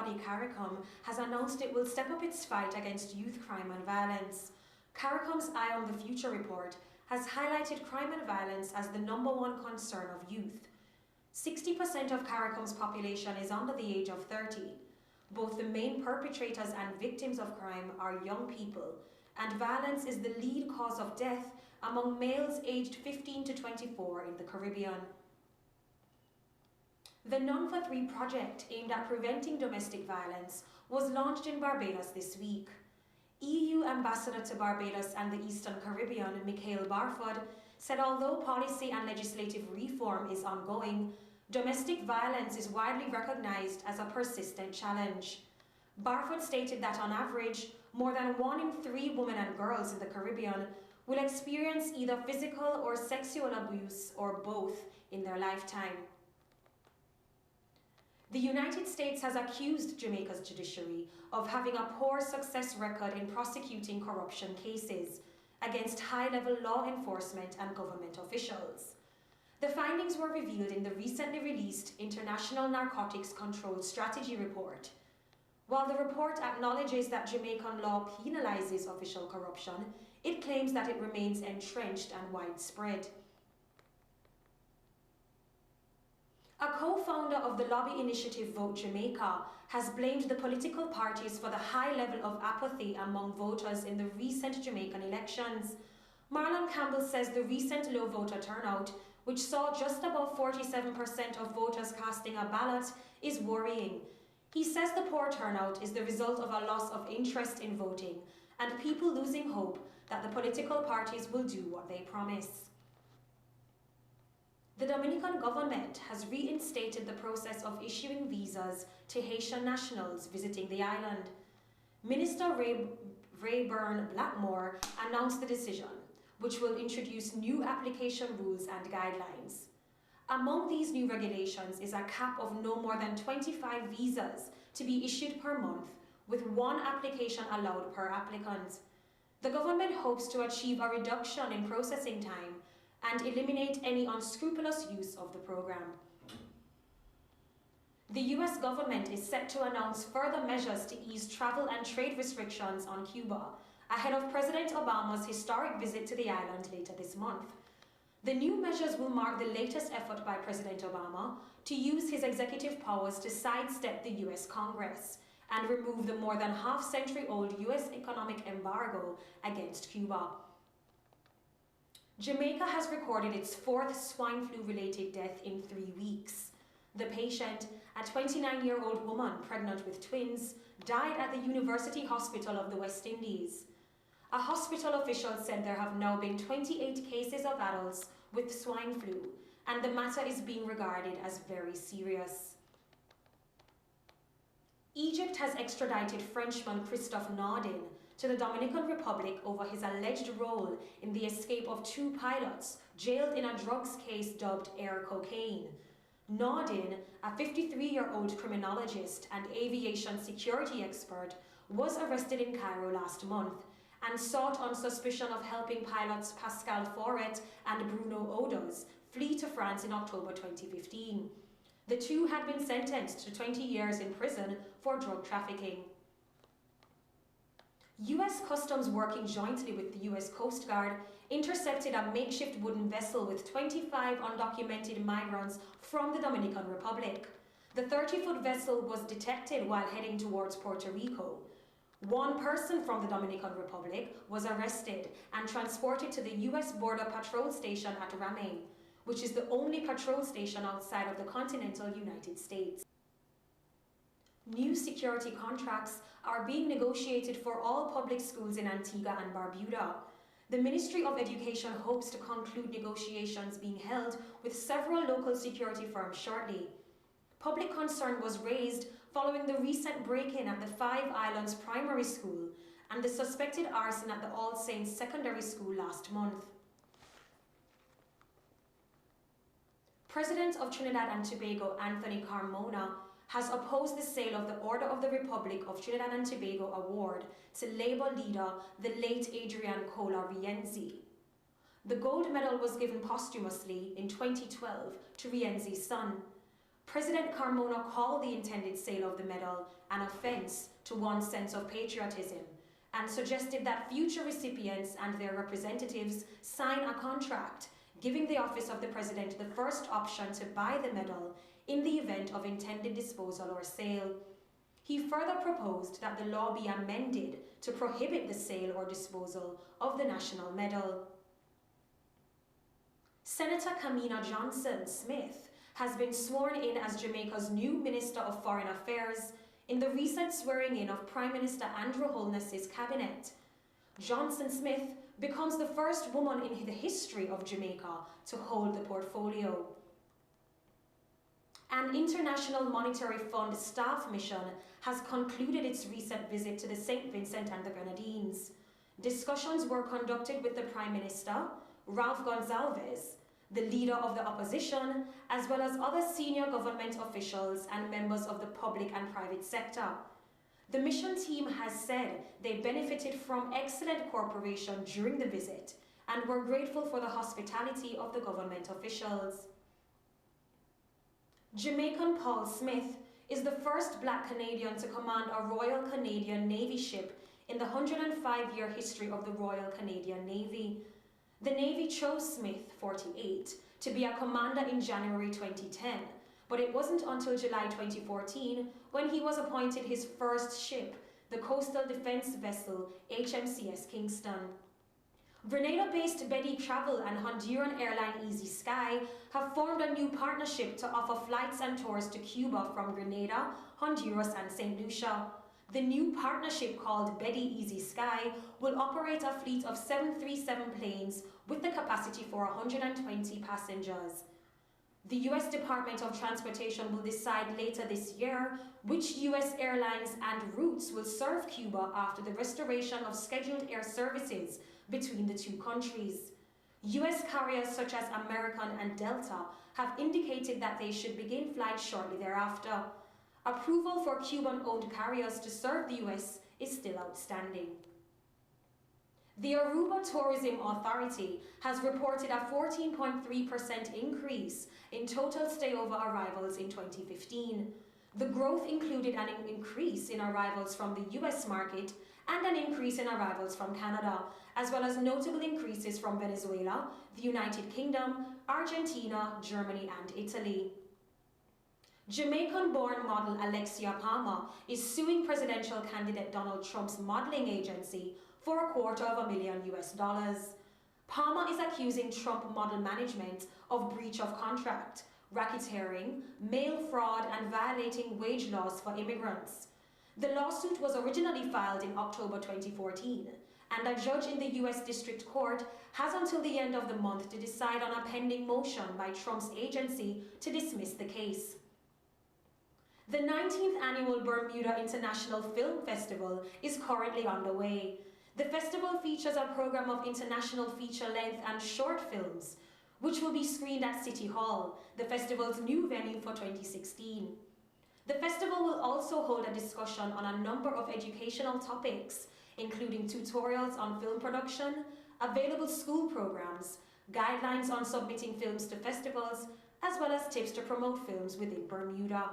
body CARICOM has announced it will step up its fight against youth crime and violence. CARICOM's Eye on the Future report has highlighted crime and violence as the #1 concern of youth. 60% of CARICOM's population is under the age of 30. Both the main perpetrators and victims of crime are young people, and violence is the lead cause of death among males aged 15 to 24 in the Caribbean. The None for Three project, aimed at preventing domestic violence, was launched in Barbados this week. EU Ambassador to Barbados and the Eastern Caribbean, Mikhail Barford, said although policy and legislative reform is ongoing, domestic violence is widely recognized as a persistent challenge. Barford stated that on average, more than 1 in 3 women and girls in the Caribbean will experience either physical or sexual abuse or both in their lifetime. The United States has accused Jamaica's judiciary of having a poor success record in prosecuting corruption cases against high-level law enforcement and government officials. The findings were revealed in the recently released International Narcotics Control Strategy report. While the report acknowledges that Jamaican law penalizes official corruption, it claims that it remains entrenched and widespread. A co-founder of the lobby initiative Vote Jamaica has blamed the political parties for the high level of apathy among voters in the recent Jamaican elections. Marlon Campbell says the recent low voter turnout, which saw just above 47% of voters casting a ballot, is worrying. He says the poor turnout is the result of a loss of interest in voting and people losing hope that the political parties will do what they promise. The Dominican government has reinstated the process of issuing visas to Haitian nationals visiting the island. Minister Rayburn Blackmore announced the decision, which will introduce new application rules and guidelines. Among these new regulations is a cap of no more than 25 visas to be issued per month, with 1 application allowed per applicant. The government hopes to achieve a reduction in processing time and eliminate any unscrupulous use of the program. The US government is set to announce further measures to ease travel and trade restrictions on Cuba ahead of President Obama's historic visit to the island later this month. The new measures will mark the latest effort by President Obama to use his executive powers to sidestep the US Congress and remove the more than half-century-old US economic embargo against Cuba. Jamaica has recorded its 4th swine flu-related death in 3 weeks. The patient, a 29-year-old woman pregnant with twins, died at the University Hospital of the West Indies. A hospital official said there have now been 28 cases of adults with swine flu, and the matter is being regarded as very serious. Egypt has extradited Frenchman Christophe Naudin to the Dominican Republic over his alleged role in the escape of 2 pilots jailed in a drugs case dubbed Air Cocaine. Naudin, a 53-year-old criminologist and aviation security expert, was arrested in Cairo last month and sought on suspicion of helping pilots Pascal Foret and Bruno Odos flee to France in October 2015. The 2 had been sentenced to 20 years in prison for drug trafficking. US Customs, working jointly with the US Coast Guard, intercepted a makeshift wooden vessel with 25 undocumented migrants from the Dominican Republic. The 30-foot vessel was detected while heading towards Puerto Rico. 1 person from the Dominican Republic was arrested and transported to the US Border Patrol Station at Ramey, which is the only patrol station outside of the continental United States. New security contracts are being negotiated for all public schools in Antigua and Barbuda. The Ministry of Education hopes to conclude negotiations being held with several local security firms shortly. Public concern was raised following the recent break-in at the Five Islands Primary School and the suspected arson at the All Saints Secondary School last month. President of Trinidad and Tobago, Anthony Carmona, has opposed the sale of the Order of the Republic of Trinidad and Tobago award to Labour leader, the late Adrian Kola Rienzi. The gold medal was given posthumously in 2012 to Rienzi's son. President Carmona called the intended sale of the medal an offense to one's sense of patriotism and suggested that future recipients and their representatives sign a contract giving the office of the president the first option to buy the medal in the event of intended disposal or sale. He further proposed that the law be amended to prohibit the sale or disposal of the national medal. Senator Kamina Johnson-Smith has been sworn in as Jamaica's new Minister of Foreign Affairs in the recent swearing-in of Prime Minister Andrew Holness's cabinet. Johnson-Smith becomes the first woman in the history of Jamaica to hold the portfolio. An International Monetary Fund staff mission has concluded its recent visit to the St. Vincent and the Grenadines. Discussions were conducted with the Prime Minister, Ralph Gonsalves, the leader of the opposition, as well as other senior government officials and members of the public and private sector. The mission team has said they benefited from excellent cooperation during the visit and were grateful for the hospitality of the government officials. Jamaican Paul Smith is the first black Canadian to command a Royal Canadian Navy ship in the 105-year history of the Royal Canadian Navy. The Navy chose Smith, 48, to be a commander in January 2010, but it wasn't until July 2014 when he was appointed his first ship, the coastal defense vessel HMCS Kingston. Grenada-based Betty Travel and Honduran airline Easy Sky have formed a new partnership to offer flights and tours to Cuba from Grenada, Honduras and St. Lucia. The new partnership, called Betty Easy Sky, will operate a fleet of 737 planes with the capacity for 120 passengers. The U.S. Department of Transportation will decide later this year which U.S. airlines and routes will serve Cuba after the restoration of scheduled air services between the two countries. U.S. carriers such as American and Delta have indicated that they should begin flights shortly thereafter. Approval for Cuban-owned carriers to serve the U.S. is still outstanding. The Aruba Tourism Authority has reported a 14.3% increase in total stayover arrivals in 2015. The growth included an increase in arrivals from the U.S. market and an increase in arrivals from Canada, as well as notable increases from Venezuela, the United Kingdom, Argentina, Germany, and Italy. Jamaican-born model Alexia Palmer is suing presidential candidate Donald Trump's modeling agency for $250,000. Palmer is accusing Trump model management of breach of contract, racketeering, mail fraud, and violating wage laws for immigrants. The lawsuit was originally filed in October 2014, and a judge in the U.S. District Court has until the end of the month to decide on a pending motion by Trump's agency to dismiss the case. The 19th annual Bermuda International Film Festival is currently underway. The festival features a program of international feature-length and short films, which will be screened at City Hall, the festival's new venue for 2016. The festival will also hold a discussion on a number of educational topics, including tutorials on film production, available school programs, guidelines on submitting films to festivals, as well as tips to promote films within Bermuda.